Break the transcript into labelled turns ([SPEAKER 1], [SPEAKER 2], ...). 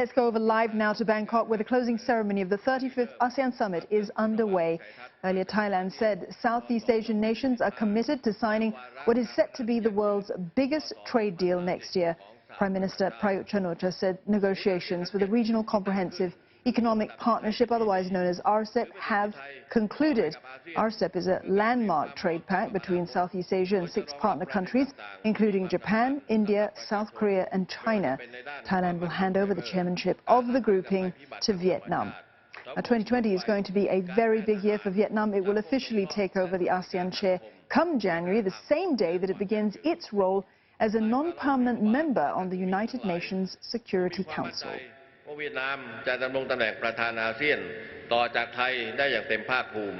[SPEAKER 1] Let's go over live now to Bangkok, where the closing ceremony of the 35th ASEAN Summit is underway. Earlier, Thailand said Southeast Asian nations are committed to signing what is set to be the world's biggest trade deal next year. Prime Minister Prayut Chan-o-cha said negotiations for the Regional Comprehensive Economic Partnership, otherwise known as RCEP, have concluded. RCEP is a landmark trade pact between Southeast Asia and 6 partner countries, including Japan, India, South Korea and China. Thailand will hand over the chairmanship of the grouping to Vietnam. Now, 2020 is going to be a very big year for Vietnam. It will officially take over the ASEAN chair come January, the same day that it begins its role as a non-permanent member on the United Nations Security Council.
[SPEAKER 2] เวียดนามจะดำรงตำแหน่งประธานอาเซียนต่อจากไทยได้อย่างเต็มภาคภูมิ